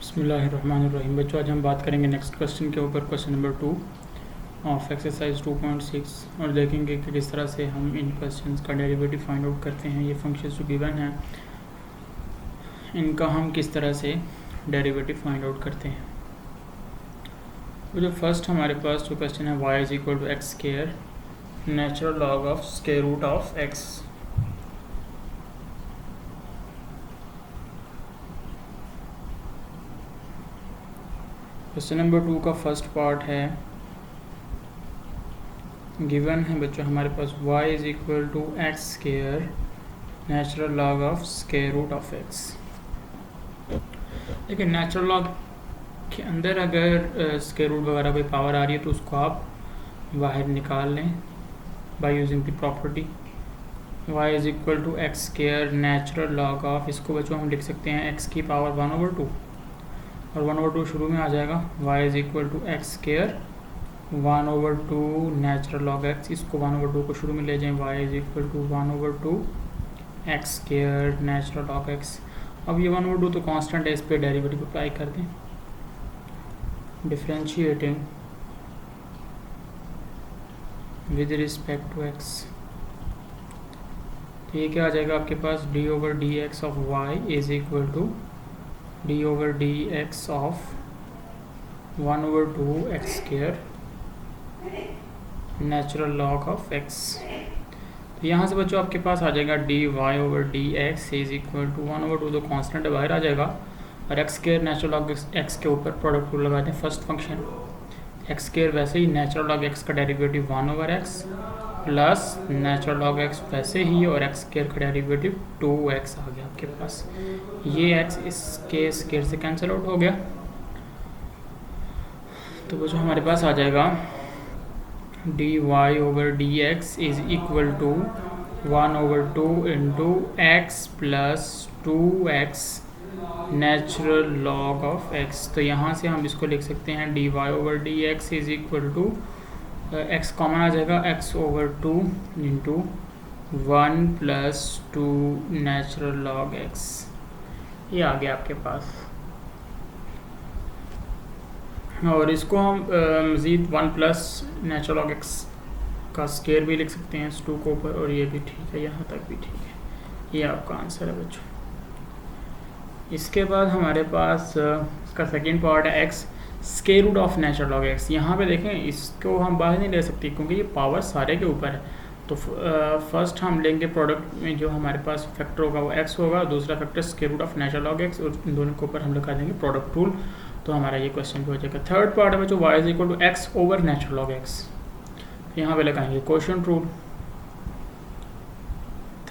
बिस्मिल्लाहिर्रहमानिर्रहीम। बच्चों, आज हम बात करेंगे नेक्स्ट क्वेश्चन के ऊपर, क्वेश्चन नंबर 2 ऑफ एक्सरसाइज 2.6, और देखेंगे कि किस तरह से हम इन क्वेश्चंस का डेरिवेटिव फाइंड आउट करते हैं। ये फंक्शंस जो गिवन हैं इनका हम किस तरह से डेरिवेटिव फाइंड आउट करते हैं। तो जो फर्स्ट हमारे पास जो क्वेश्चन है, y is equal to x square natural log of square root of x. Question number 2 का फर्स्ट पार्ट है, गिवन है बच्चों हमारे पास y is equal to x square natural log of square root of x. लेकिन natural log के अंदर अगर स्क्वायर रूट वगैरह कोई पावर आ रही है तो उसको आप बाहर निकाल लें by using the property. y is equal to x square natural log of, इसको बच्चों हम लिख सकते हैं x की पावर 1/2, और 1/2 शुरू में आ जाएगा। y is equal to x square 1/2 natural log x, इसको 1/2 को शुरू में ले जाएं, y is equal to 1/2 x square natural log x। अब ये 1/2 तो कांस्टेंट है, इस पर डेरिवेटिव अप्लाई कर दें, differentiating with respect to x। तो ये क्या आ जाएगा आपके पास, d/dx of y is equal to d/dx of 1/2 x square natural log of x। तो यहाँ से बच्चों आपके पास आ जाएगा dy/dx इज इक्वल टू 1/2, तो कांस्टेंट बाहर आ जाएगा, और x square natural log x के ऊपर प्रोडक्ट रूल लगाते हैं। फर्स्ट फंक्शन एक्स स्क्वायर वैसे ही नेचुरल लॉग x का derivative 1/x plus natural log x वैसे ही, और एक्स स्क्वायर का डेरिवेटिव 2x आ गया आपके पास। ये x इसके स्क्वायर से कैंसिल आउट हो गया, तो वो जो हमारे पास आ जाएगा dy/dx is equal to 1/2 into x plus 2x natural log of x। तो यहाँ से हम इसको लिख सकते हैं dy/dx is equal to x common आ जाएगा, x/2 into 1 plus 2 natural log x। ये आ गया आपके पास, और इसको हम मज़ीद 1 प्लस नेचुरल लॉग x का स्क्वायर भी लिख सकते हैं इस 2 को ऊपर, और ये भी ठीक है, यहाँ तक भी ठीक है। ये आपका आंसर है बच्चों। इसके बाद हमारे पास इसका सेकेंड पार्ट है x square root of natural log x। यहाँ पे देखें, इसको हम बाहर नहीं ले सकते क्योंकि ये पावर सारे के ऊपर है। तो फर्स्ट हम लेंगे प्रोडक्ट में जो हमारे पास फैक्टर होगा वो x होगा, दूसरा factor square root of natural log x, और इन दोनों के ऊपर हम लगा देंगे प्रोडक्ट रूल। तो हमारा ये क्वेश्चन भी हो जाएगा। थर्ड पार्ट है जो y is equal to x over natural log x, यहाँ पे लगाएंगे क्वोशिएंट रूल।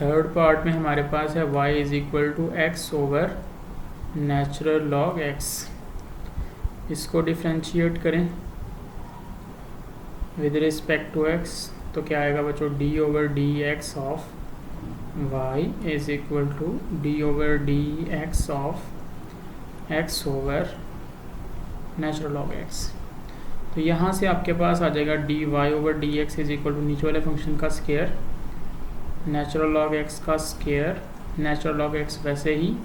थर्ड पार्ट में हमारे पास है y is equal to x over natural log x। इसको डिफ्रेंशिएट करें विद रिस्पेक्ट टू x, तो क्या आएगा बच्चों, d/dx of y is equal to d/dx of x over natural log x। तो यहाँ से आपके पास आ जाएगा dy/dx इज इक्वल टू नीचे वाले फंक्शन का स्क्वायर नेचुरल लॉग x का स्क्वायर, नेचुरल लॉग x वैसे ही,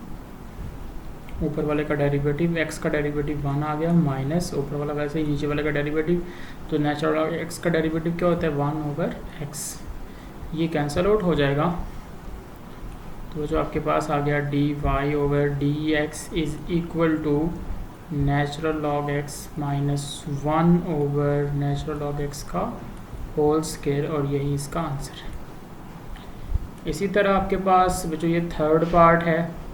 ऊपर वाले का डेरिवेटिव x का डेरिवेटिव 1 आ गया, माइनस ऊपर वाला वैसे ही नीचे वाले का डेरिवेटिव। तो नेचुरल लॉग x का डेरिवेटिव क्या होता है, 1/x। ये कैंसल आउट हो जाएगा, तो जो आपके पास आ गया dy/dx is equal to natural log x minus 1/, natural log x का होल स्क्वायर, और यही इसका आंसर है। इसी तरह आपके पास जो ये थर्ड पार्ट है,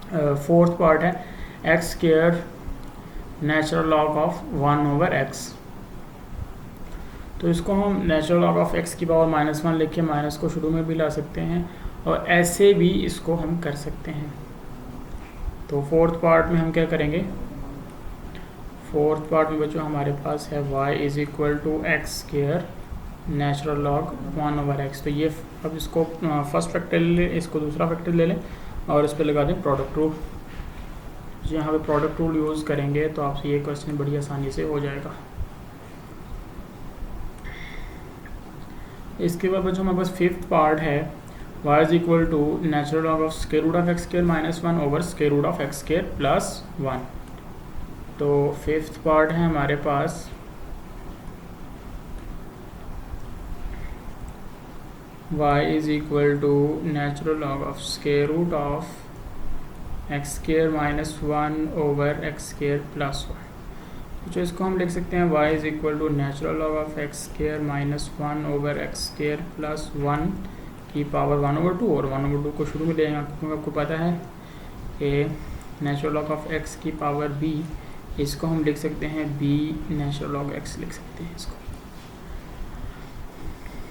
फोर्थ पार्ट है x square natural log of 1/x। तो इसको हम नेचुरल लॉग ऑफ x की पावर -1 लिख के माइनस को शुरू में भी ला सकते हैं, और ऐसे भी इसको हम कर सकते हैं। तो फोर्थ पार्ट में हम क्या करेंगे, फोर्थ पार्ट में बच्चों हमारे पास है y is equal to x square natural log 1/x। तो ये अब इसको फर्स्ट फैक्टर ले लें, इसको दूसरा फैक्टर ले लें, और इस पर लगा दें प्रोडक्ट रूल। यहाँ पे प्रोडक्ट रूल यूज़ करेंगे तो आपसे ये क्वेश्चन बड़ी आसानी से हो जाएगा। इसके बाद बच्चों हमारे पास फिफ्थ पार्ट है, y is equal to natural log of square root of x square minus 1 over square root of x square plus 1। तो फिफ्थ पार्ट है हमारे पास y is equal to natural log of square root of x square minus 1 over x square plus 1। तो इसको हम लिख सकते हैं y is equal to natural log of x square minus 1 over x square plus 1 की power 1/2, और 1/2 को शुरू में ले आएंगे क्योंकि आपको पता है कि नेचुरल लॉग ऑफ x की पावर b, इसको हम लिख सकते हैं b नेचुरल लॉग x लिख सकते हैं इसको।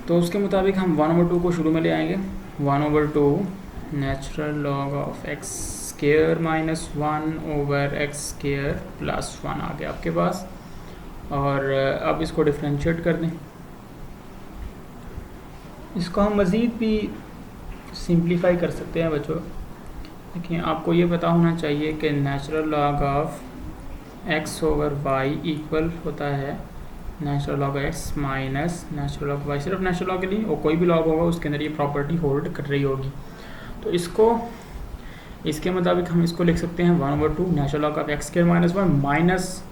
तो उसके मुताबिक हम 1/2 को शुरू में ले आएंगे, 1/2 natural log of x square minus 1 over x square plus 1 आ गया आपके पास। और अब इसको डिफ्रेंशिएट कर दें। इसको हम मज़ीद भी सिंप्लीफाई कर सकते हैं बच्चों, लेकिन आपको ये पता होना चाहिए कि natural log of x over y equal होता है natural log x minus natural log y। सिर्फ नेचुरल लॉग के लिए, और कोई भी लॉग होगा उसके अंदर ये प्रॉपर्टी होल्ड कर रही होगी। तो इसको इसके मुताबिक हम इसको लिख सकते हैं 1/2 natural log of x square minus 1 minus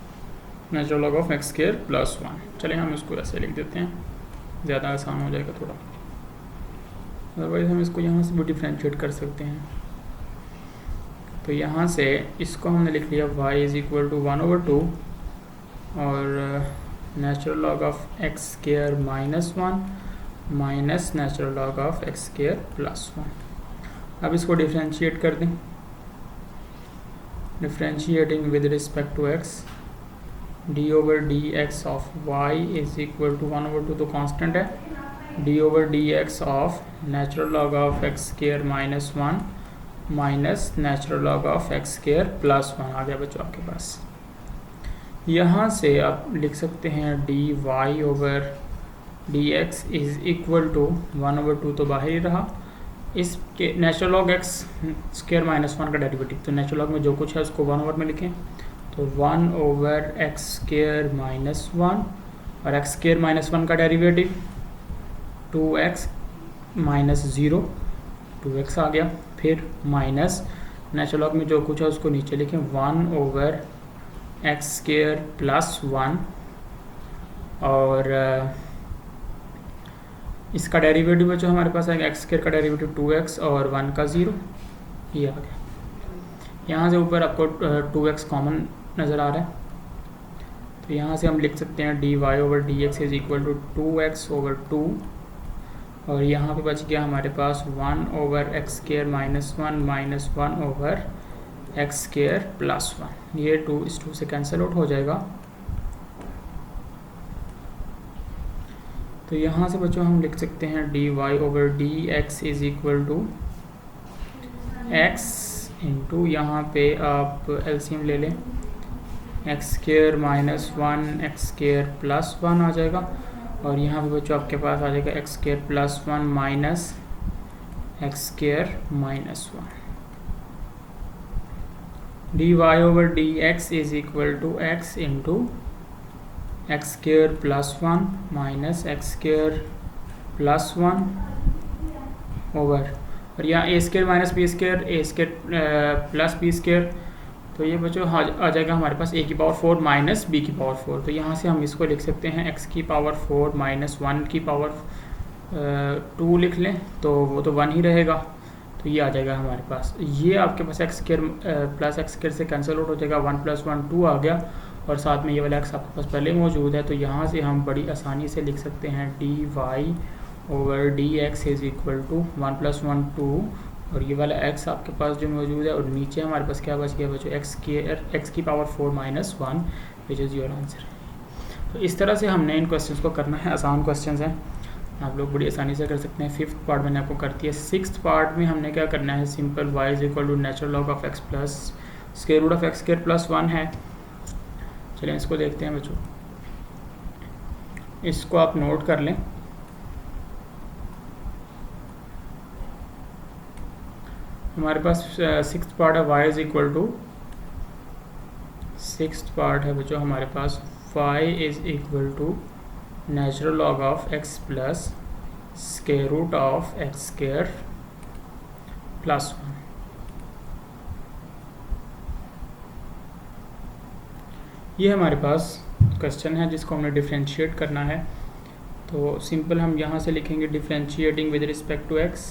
natural log of x square plus 1। चलिए हम इसको ऐसे लिख देते हैं, ज़्यादा आसान हो जाएगा थोड़ा। अदरवाइज़ हम इसको यहाँ से भी डिफ्रेंशिएट कर सकते हैं। तो यहाँ से इसको हमने लिख लिया y इज इक्वल टू 1/2 और natural log of x square minus 1 minus natural log of x square plus 1। अब इसको डिफ्रेंशिएट कर दें। Differentiating with respect to x, d over d x of y is equal to 1/2 तो constant है, d over d x of natural log of x square minus 1 minus natural log of x square plus 1 आ गया बच्चों आपके पास। यहाँ से आप लिख सकते हैं d y over d x is equal to 1/2 तो बाहर ही रहा, इसके natural log x square minus 1 का डेरिवेटिव, तो नेचुरल लॉग में जो कुछ है उसको 1 ओवर में लिखें, तो 1 ओवर एक्स स्क्वायर माइनस 1 और एक्स स्क्वायर माइनस 1 का डेरिवेटिव 2x माइनस 0, 2x आ गया। फिर माइनस नेचुरल लॉग में जो कुछ है उसको नीचे लिखें, 1 ओवर एक्स स्क्वायर प्लस 1 और इसका डेरिवेटिव जो हमारे पास आएगा एक्स स्क्वायर का डेरिवेटिव 2x और 1 का 0, ये आ गया। यहाँ से ऊपर आपको 2x कॉमन नज़र आ रहा है, तो यहाँ से हम लिख सकते हैं d y over d x is equal to 2x over 2 और यहाँ पे बच गया हमारे पास 1 over x square minus 1 minus 1 over x square plus 1। ये 2 इस 2 से कैंसिल आउट हो जाएगा। तो यहाँ से बच्चों हम लिख सकते हैं d y over d x is equal to x into, यहाँ पे आप एलसीएम ले लें, x square minus 1 x square plus 1 आ जाएगा, और यहाँ पे बच्चों आपके पास आ जाएगा x square plus 1 minus x square minus 1। D y over d x is equal to x into x square plus 1 minus x square plus 1 over, और यहाँ ए स्क्वायर माइनस बी स्क्वायर, ए स्क्वायर प्लस बी स्क्वायर, तो ये बच्चों आ जाएगा हमारे पास a की power 4 minus b की power 4। तो यहाँ से हम इसको लिख सकते हैं x की पावर 4 माइनस 1 की पावर 2 लिख लें, तो वो तो 1 ही रहेगा, तो ये आ जाएगा हमारे पास। ये आपके पास x square plus x square से कैंसिल आउट हो जाएगा, 1 + 1 2 आ गया, और साथ में ये वाला x आपके पास पहले मौजूद है, तो यहाँ से हम बड़ी आसानी से लिख सकते हैं d y over d x is equal to 1 + 1 2, और ये वाला x आपके पास जो मौजूद है, और नीचे हमारे पास क्या बच गया बच्चों x की power 4 minus 1 which is your answer. तो इस तरह से हमने इन क्वेश्चंस को करना है, आसान क्वेश्चंस हैं, आप लोग बड़ी आसानी से कर सकते हैं। फिफ्थ पार्ट मैंने आपको कर दिया। सिक्स्थ पार्ट में हमने क्या करना है, simple y is equal to natural log of x plus square root of x square plus 1 है। चलिए इसको देखते हैं बच्चों, इसको आप नोट कर लें। हमारे पास सिक्स्थ पार्ट है y is equal to, sixth part है बच्चों हमारे पास y is equal to natural log of x plus square root of x square plus 1। ये हमारे पास क्वेश्चन है जिसको हमने डिफ्रेंशिएट करना है। तो सिंपल हम यहाँ से लिखेंगे differentiating with respect to x.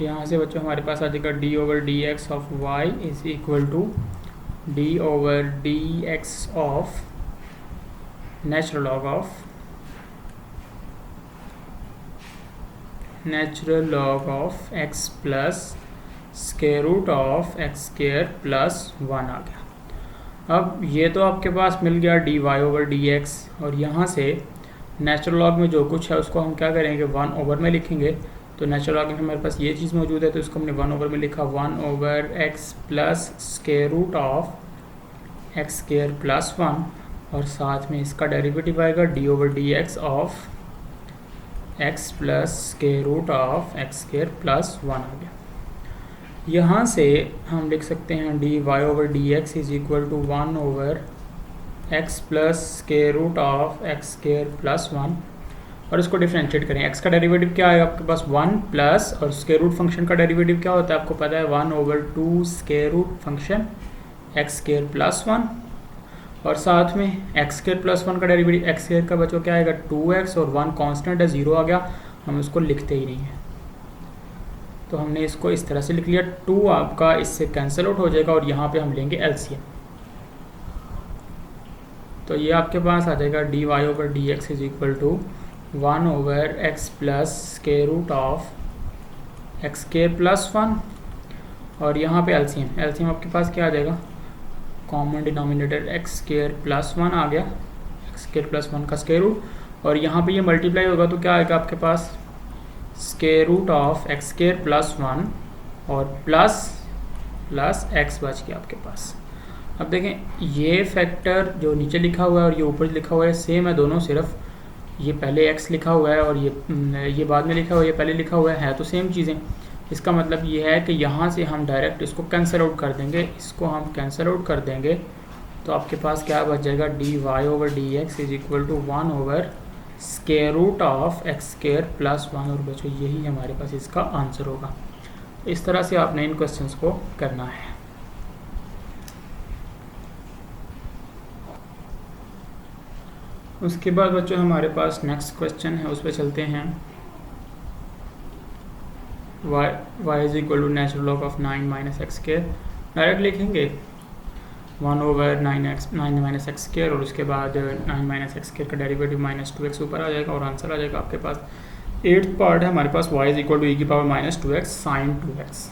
यहाँ से बच्चों हमारे पास आ जाएगा d over d x of y is equal to d over d x of natural log of x plus square root of x square plus 1 आ गया। अब ये तो आपके पास मिल गया d y over d x, और यहाँ से नेचुरल लॉग में जो कुछ है उसको हम क्या करेंगे 1 ओवर में लिखेंगे। तो नेचुरल लॉग में हमारे पास ये चीज़ मौजूद है तो इसको हमने 1 ओवर में लिखा 1 over x plus square root of x square plus 1, और साथ में इसका डेरिवेटिव आएगा d over d x of x plus square root of x square plus 1 आ गया। यहाँ से हम लिख सकते हैं d y over d x is equal to 1 over x plus square root of x square plus 1, और इसको डिफ्रेंशिएट करें। एक्स का डेरिवेटिव क्या आएगा आपके पास 1 प्लस, और स्क्वायर रूट फंक्शन का डेरिवेटिव क्या होता है आपको पता है 1 over 2 square root function x square plus 1, और साथ में एक्स स्क्वायर प्लस 1 का डेरिवेटिव एक्स स्क्वायर का बच्चों क्या आएगा 2x, और 1 कांस्टेंट है 0 आ गया, हम इसको लिखते ही नहीं है। तो हमने इसको इस तरह से लिख लिया, 2 आपका इससे कैंसिल आउट हो जाएगा, और यहाँ पे हम लेंगे एलसीएम। तो ये आपके पास आ जाएगा d y over d x is equal to 1 over x plus square root of x square plus 1, और यहाँ पे एलसीएम आपके पास क्या आ जाएगा common denominator x square plus 1 आ गया, एक्स स्क्वायर प्लस 1 का स्क्वायर रूट, और यहाँ पे ये मल्टीप्लाई होगा तो क्या आएगा आपके पास square root of x square plus 1 और प्लस एक्स बच गया आपके पास। अब देखें ये फैक्टर जो नीचे लिखा हुआ है और ये ऊपर लिखा हुआ है सेम है दोनों, सिर्फ ये पहले एक्स लिखा हुआ है और ये बाद में लिखा हुआ है, ये पहले लिखा हुआ है तो सेम चीज़ें। इसका मतलब ये है कि यहाँ से हम डायरेक्ट इसको कैंसिल आउट कर देंगे, इसको हम कैंसिल आउट कर देंगे, तो आपके पास क्या बच जाएगा d y over d x is equal to 1 over square root of x square plus 1, और बच्चों यही हमारे पास इसका आंसर होगा। इस तरह से आपने इन क्वेश्चंस को करना है। उसके बाद बच्चों हमारे पास नेक्स्ट क्वेश्चन है, उस पर चलते हैं। y is equal to natural log of 9 minus x square, direct लिखेंगे 1 ओवर 9 माइनस एक्स स्क्वायर, और उसके बाद 9 माइनस एक्स स्क्वायर का डेरिवेटिव माइनस 2x ऊपर आ जाएगा, और आंसर आ जाएगा आपके पास 8th पार्ट है हमारे पास y is equal to e की power minus 2x sine 2x।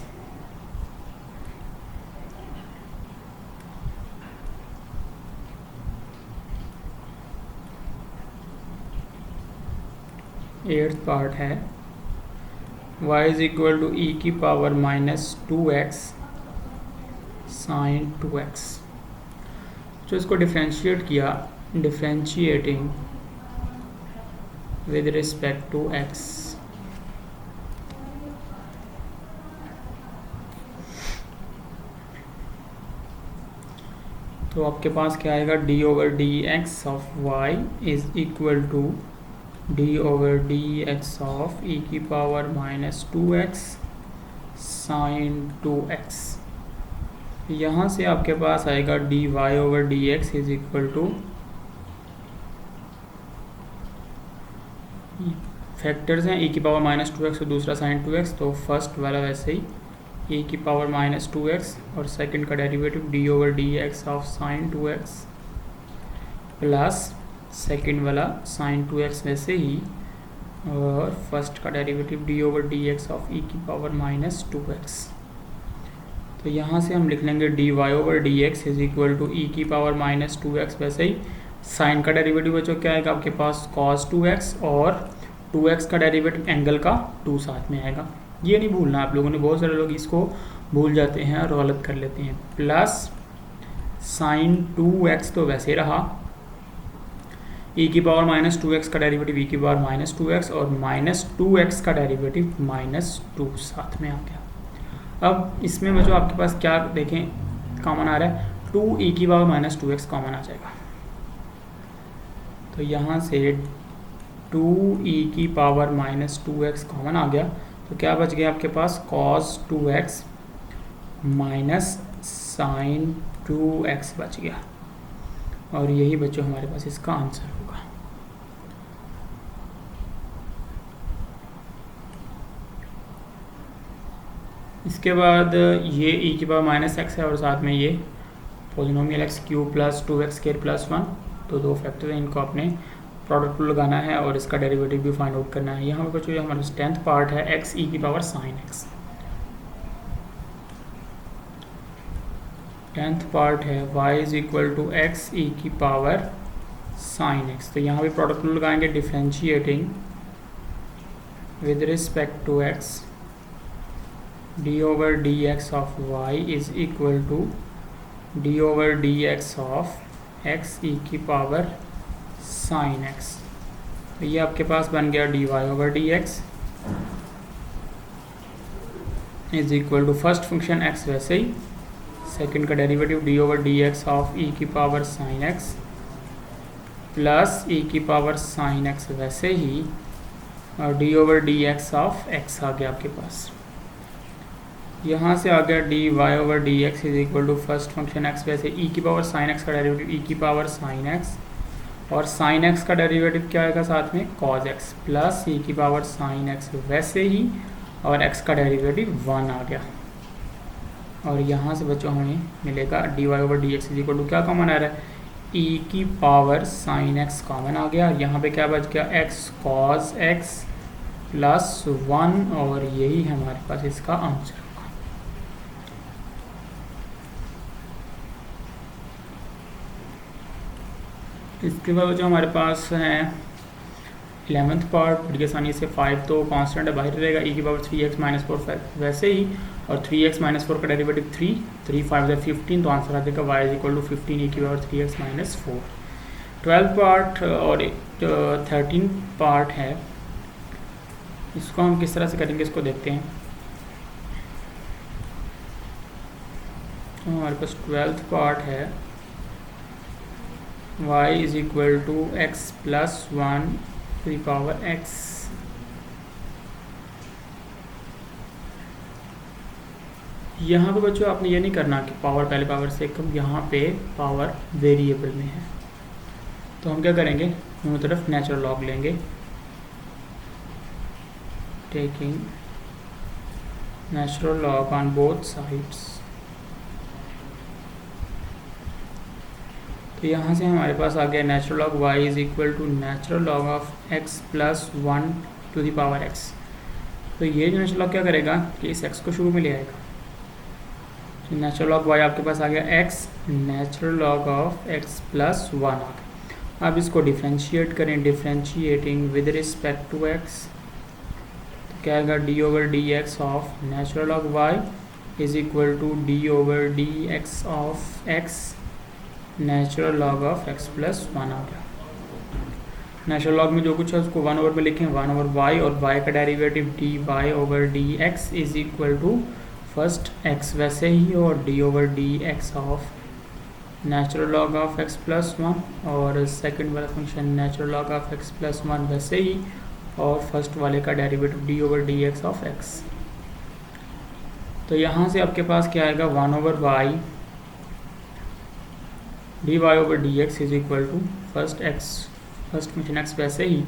Eighth part है y is equal to e की power minus 2x sine 2x। जो इसको डिफ्रेंशिएट किया, differentiating with respect to x, तो आपके पास क्या आएगा d over d x of y is equal to d over d x of e की power minus 2x sine 2x। यहाँ से आपके पास आएगा D y over d x is equal to, factors हैं e की पावर माइनस 2x और दूसरा साइन 2x, तो फर्स्ट वाला वैसे ही e की पावर माइनस 2x, और सेकंड का derivative d over d x of sine 2x plus second वाला साइन 2x वैसे ही, और फर्स्ट का derivative d over d x of e की पावर माइनस 2x। तो यहाँ से हम लिख लेंगे d y over d x is equal to e की पावर माइनस 2x, वैसे ही साइन का डेरिवेटिव बच्चों क्या आएगा आपके पास cos 2x, और 2x का डेरिवेटिव एंगल का 2 साथ में आएगा। ये नहीं भूलना आप लोगों ने, बहुत सारे लोग इसको भूल जाते हैं और गलत कर लेते हैं। प्लस साइन 2x तो वैसे रहा, e की पावर माइनस 2x का डेरिवेटिव e की पावर माइनस 2x, और माइनस 2x का डेरिवेटिव माइनस 2 साथ में आ गया। अब इसमें बच्चों आपके पास क्या देखें कॉमन आ रहा है, 2e की पावर माइनस 2x कॉमन आ जाएगा, तो यहाँ से 2e की पावर माइनस 2x कॉमन आ गया, तो क्या बच गया आपके पास cos 2x minus sign 2x बच गया, और यही बच्चों हमारे पास इसका आंसर होगा। इसके बाद ये e की पावर माइनस एक्स है और साथ में ये polynomial x cube plus 2x square plus 1, तो दो फैक्टर हैं, इनको अपने प्रोडक्ट को लगाना है और इसका डेरिवेटिव भी फाइंड आउट करना है। यहाँ पर बच्चों हमारा 10th पार्ट है x e की power sine x, 10th part है y is equal to x e की पावर साइन x। तो यहाँ भी प्रोडक्ट रूल लगाएंगे, differentiating with respect to x d over d x of y is equal to d over d x of x e की power sine x। तो ये आपके पास बन गया d y over d x is equal to first function x वैसे ही, second का derivative d over d x of e की power sine x plus e की पावर साइन x वैसे ही, और d over d x of x आ गया आपके पास। यहाँ से आ गया d y over d x is equal to first function x वैसे ई की पावर साइन x का डेरिवेटिव ई की पावर साइन x, और साइन x का डेरिवेटिव क्या आएगा साथ में कॉज x प्लस ई की पावर साइन x वैसे ही, और x का डेरिवेटिव 1 आ गया। और यहाँ से बच्चों हमें मिलेगा d y over d x is equal to क्या कॉमन आ रहा है ई की पावर साइन x कॉमन आ गया। यहाँ पे क्या बच गया x कॉज x प्लस 1, और यही हमारे पास इसका आंसर। इसके बाद जो हमारे पास है 11th पार्ट, बड़ी आसानी से 5 तो कांस्टेंट है बाहर रहेगा, ई की पावर 3x माइनस 4 वैसे ही, और 3x माइनस 4 का डेरिवेटिव 3 5 है 15, तो आंसर आ जाएगा y इज इक्वल टू 15 ई की power 3x minus 4। 12th part और 13 पार्ट है, इसको हम किस तरह से करेंगे इसको देखते हैं। तो हमारे पास 12th पार्ट है y is equal to x plus 1 to the power x। यहाँ पे बच्चों आपने ये नहीं करना कि पावर पहले पावर से कम, यहाँ पे पावर वेरिएबल में है, तो हम क्या करेंगे दोनों तरफ नेचुरल लॉग लेंगे, taking natural log on both sides. तो यहाँ से हमारे पास आ गया natural log y is equal to natural log of x plus 1 to the power x। तो ये जो नेचुरल लॉग क्या करेगा कि इस x को शुरू में ले आएगा, तो नेचुरल लॉग y आपके पास आ गया x natural log of x plus 1 आ गया। अब इसको डिफ्रेंशिएट करें, differentiating with respect to x, तो क्या आएगा d over d x of natural log y is equal to d over d x of x natural log of x plus 1 आ गया। नेचुरल लॉग में जो कुछ है उसको 1 ओवर में लिखें, 1 ओवर y, और y का derivative d y over d x is equal to first x वैसे ही, और d over d x of natural log of x plus 1, और सेकंड वाला function natural log of x plus 1 वैसे ही, और फर्स्ट वाले का derivative d over d x of x। तो यहाँ से आपके पास क्या आएगा 1 over y d y over d x is equal to first function x वैसे ही,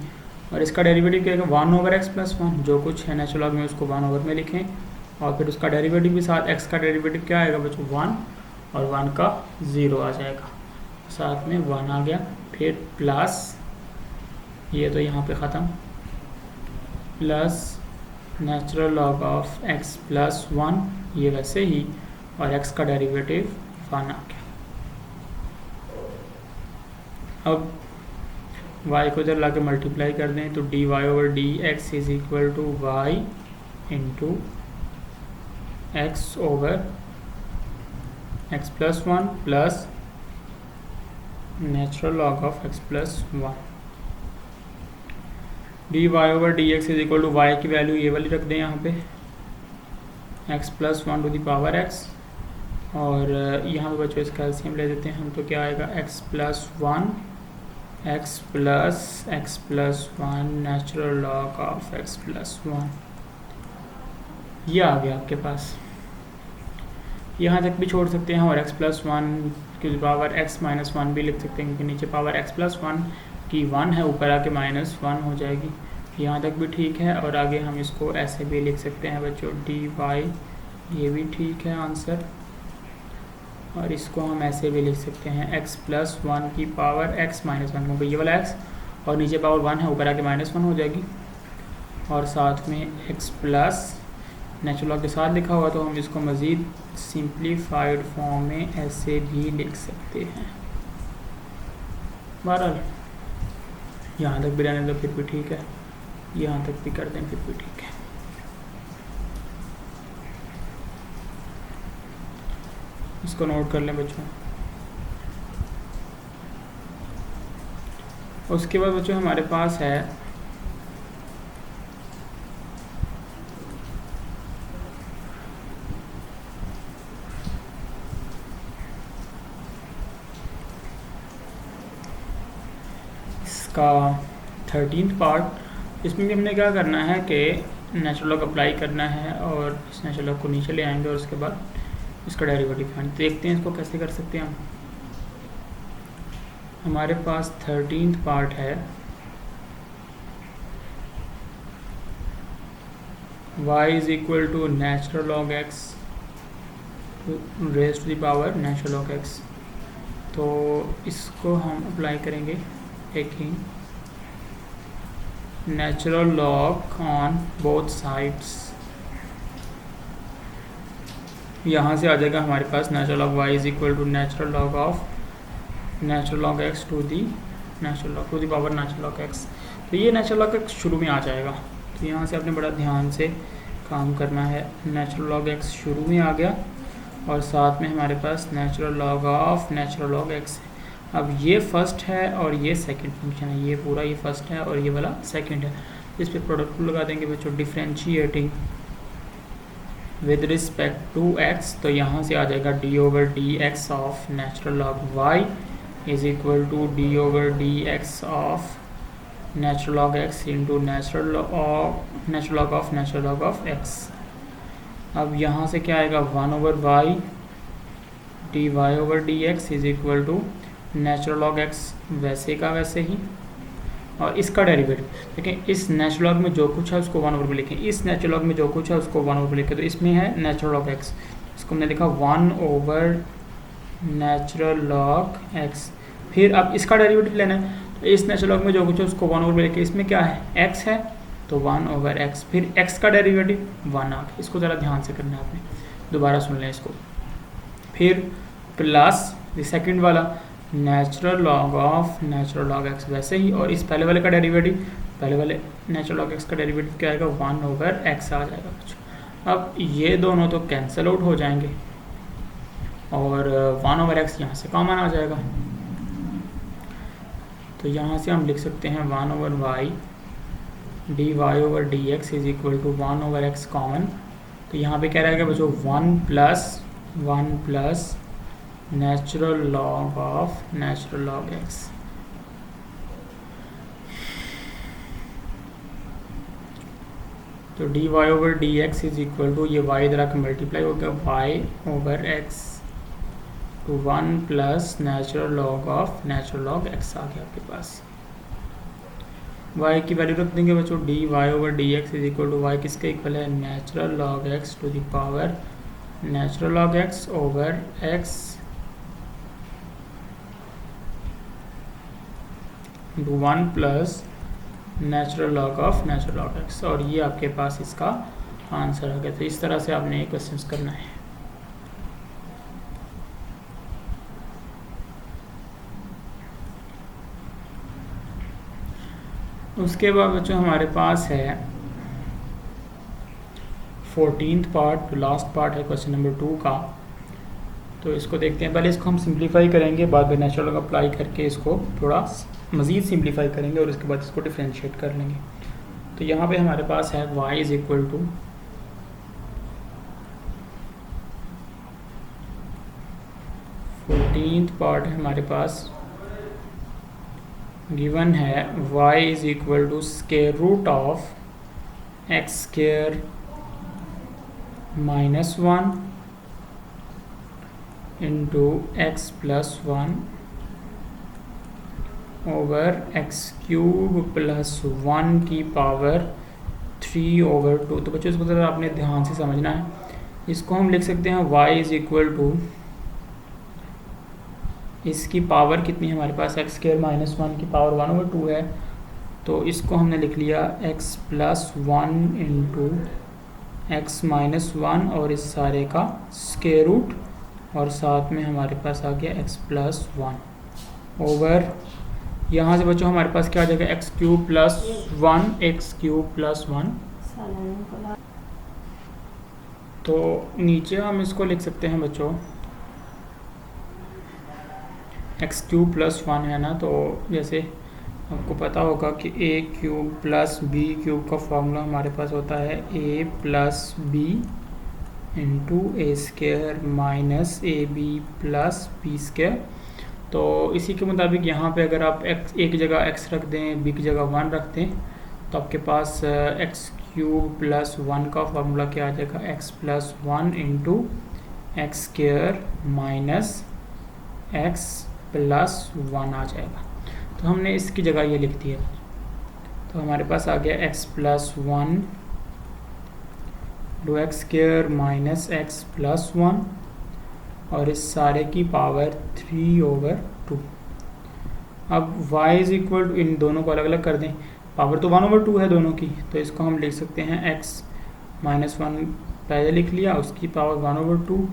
और इसका डेरिवेटिव क्या है 1 ओवर x प्लस 1, जो कुछ है नेचुरल लॉग में उसको 1 ओवर में लिखें, और फिर उसका डेरिवेटिव भी साथ x का डेरिवेटिव क्या आएगा बच्चों 1, और 1 का 0 आ जाएगा, साथ में 1 आ गया, फिर प्लस ये तो यहाँ पे ख़त्म, plus natural log of x plus 1 ये वैसे ही, और x का डेरिवेटिव 1 आ गया। अब y को इधर ला के मल्टीप्लाई कर दें, तो d y over d x is equal to y into x over x plus 1 plus natural log of x plus 1। D y over d x is equal to y की value ये वाली रख दें यहाँ पे, x plus 1 to the power x, और यहाँ पे बच्चों इसका एलसीएम ले देते हैं हम, तो क्या आएगा x plus 1 x plus 1 natural log of x plus 1, ये आ गया आपके पास। यहाँ तक भी छोड़ सकते हैं और x प्लस वन की पावर x माइनस वन भी लिख सकते हैं, क्योंकि नीचे पावर x प्लस वन की 1 है, ऊपर आके माइनस वन हो जाएगी। यहाँ तक भी ठीक है। और आगे हम इसको ऐसे भी लिख सकते हैं बच्चों dy, ये भी ठीक है आंसर। और इसको हम ऐसे भी लिख सकते हैं x प्लस वन की पावर x माइनस वन, क्योंकि ये वाला x और नीचे पावर 1 है, ऊपर आके माइनस वन हो जाएगी। और साथ में x प्लस नेचुरल लॉग के साथ लिखा हुआ, तो हम इसको मज़ीद सिंप्लीफाइड फॉर्म में ऐसे भी लिख सकते हैं। बहरहाल यहाँ तक भी रहने दो, फिर भी ठीक है, यहाँ तक भी कर दें फिर भी ठीक है। इसको नोट कर लें बच्चों। उसके बाद बच्चों हमारे पास है इसका 13th पार्ट। इसमें भी हमने क्या करना है कि नेचुरल लॉग अप्लाई करना है और इस नेचुरल लॉग को नीचे ले आएंगे और उसके बाद इसका डेरिवेटिव फाइंड। देखते हैं इसको कैसे कर सकते हैं हम। हमारे पास 13th पार्ट है y is equal to natural log x raise to the power natural log x। तो इसको हम अप्लाई करेंगे taking natural log on both sides। यहाँ से आ जाएगा हमारे पास natural log y is equal to natural log of natural log x to the natural log to the power natural log x। तो ये नेचुरल लॉग x शुरू में आ जाएगा, तो यहाँ से आपने बड़ा ध्यान से काम करना है। नेचुरल लॉग x शुरू में आ गया और साथ में हमारे पास natural log of natural log x है। अब ये फर्स्ट है और ये सेकंड फंक्शन है, ये पूरा ये फर्स्ट है और ये वाला सेकंड है। इस पर प्रोडक्ट लगा देंगे बच्चों, differentiating with respect to x। तो यहाँ से आ जाएगा d over d x of natural log y is equal to d over d x of natural log x into natural log of natural log of x। अब यहाँ से क्या आएगा 1 over y d y over d x is equal to natural log x वैसे का वैसे ही और इसका डेरिवेटिव। देखें इस नेचुरल लॉग में जो कुछ है उसको 1 ओवर में लिखें, इस नेचुरल लॉग में जो कुछ है उसको 1 ओवर में लिखें। तो इसमें है नेचुरल लॉग x, इसको हमने लिखा 1 ओवर नेचुरल लॉग x। फिर अब इसका डेरिवेटिव लेना है, तो इस नेचुरल लॉग में जो कुछ है उसको 1 ओवर में लिखें। इसमें क्या है x है तो 1 ओवर x, फिर x का डेरिवेटिव 1 आ गया। इसको ज़रा ध्यान से करना है आपने, दोबारा सुन लें इसको। फिर प्लस सेकंड वाला natural log of natural log x वैसे ही, और इस पहले वाले का डेरिवेटिव, पहले वाले नेचुरल लॉग x का डेरिवेटिव क्या आएगा 1 ओवर x आ जाएगा बच्चों। अब ये दोनों तो कैंसिल आउट हो जाएंगे और 1 ओवर x यहाँ से कॉमन आ जाएगा। तो यहाँ से हम लिख सकते हैं 1 over y d y over d x is equal to 1 over x common. तो यहाँ पे क्या रहेगा बच्चों 1 plus natural log of natural log x। तो d y over d x is equal to ये y इधर आकर मल्टीप्लाई हो गया y over x to 1 plus natural log of natural log x आ गया आपके पास। y की वैल्यू रख देंगे बच्चों, D y over d x is equal to y किसके इक्वल है natural log x to the power natural log x over x into 1 plus natural log of natural log x। और ये आपके पास इसका आंसर आ गया। तो इस तरह से आपने ये क्वेश्चंस करना है। उसके बाद बच्चों हमारे पास है 14th पार्ट, लास्ट पार्ट है क्वेश्चन नंबर 2 का। तो इसको देखते हैं, पहले इसको हम सिंप्लीफाई करेंगे, बाद में नेचुरल लॉग अप्लाई करके इसको थोड़ा मज़ीद सिंप्लीफाई करेंगे और उसके बाद इसको डिफ्रेंशिएट कर लेंगे। तो यहाँ पे हमारे पास है y is equal to 14th part है हमारे पास, गिवन है y is equal to square root of x square minus 1 into x plus one over x cube plus one की पावर 3/2। तो बच्चों इसको ज़रा आपने ध्यान से समझना है। इसको हम लिख सकते हैं y इज इक्वल टू, इसकी पावर कितनी है हमारे पास, एक्स स्क्वायर माइनस वन की पावर 1/2 है। तो इसको हमने लिख लिया x plus one into x minus one और इस सारे का स्क्वायर रूट, और साथ में हमारे पास आ गया x प्लस वन ओवर, यहाँ से बच्चों हमारे पास क्या आ जाएगा, एक्स क्यूब प्लस वन। तो नीचे हम इसको लिख सकते हैं बच्चों, एक्स क्यूब प्लस वन है ना, तो जैसे आपको पता होगा कि A cube plus B cube का फॉर्मूला हमारे पास होता है A plus B into A square minus A B plus B square. तो इसी के मुताबिक यहाँ पे अगर आप एक्स एक जगह एक्स रख दें, बी की जगह वन रख दें, तो आपके पास एक्स क्यूब प्लस वन का फॉर्मूला क्या आ जाएगा, x plus one into x square minus x plus one आ जाएगा। तो हमने इसकी जगह ये लिख दिया, तो हमारे पास आ गया x plus one two x square minus x plus one और इस सारे की पावर 3/2। अब y इज इक्वल टू, इन दोनों को अलग अलग कर दें, पावर तो 1/2 है दोनों की, तो इसको हम लिख सकते हैं x माइनस वन पहले लिख लिया, उसकी पावर 1/2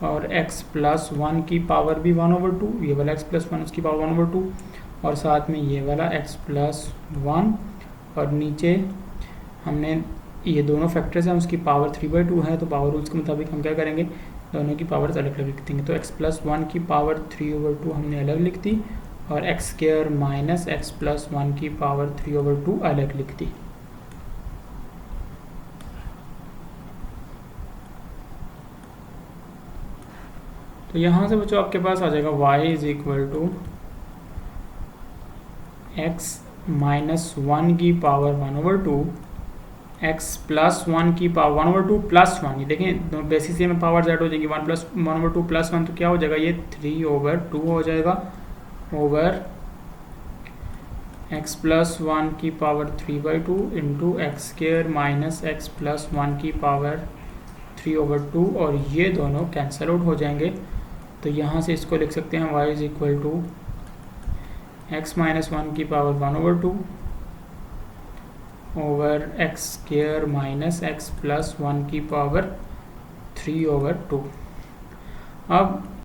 और x प्लस वन की पावर भी 1/2, ये वाला x प्लस वन उसकी पावर 1/2 और साथ में ये वाला x प्लस वन, और नीचे हमने ये दोनों फैक्टर्स हैं उसकी पावर 3/2 है, तो पावर रूल्स के मुताबिक हम क्या करेंगे, दोनों की पावर्स अलग अलग लिख देंगे। तो x प्लस वन की पावर 3/2 हमने अलग लिख दी और x square minus x plus one की पावर 3/2 अलग लिख दी। तो यहाँ से बच्चों आपके पास आ जाएगा y is equal to x minus one की पावर 1/2 एक्स प्लस वन की पावर 1/2 प्लस वन, ये देखें बेसिस में पावर ऐड हो जाएगी, 1/2 प्लस वन, तो क्या हो जाएगा, ये 3/2 हो जाएगा ओवर एक्स प्लस वन की power 3/2 into x square minus x plus one की पावर 3/2 और ये दोनों कैंसिल आउट हो जाएंगे। तो यहाँ से इसको लिख सकते हैं y is equal to x minus one की power 1/2 over x square minus x plus one की पावर 3/2। अब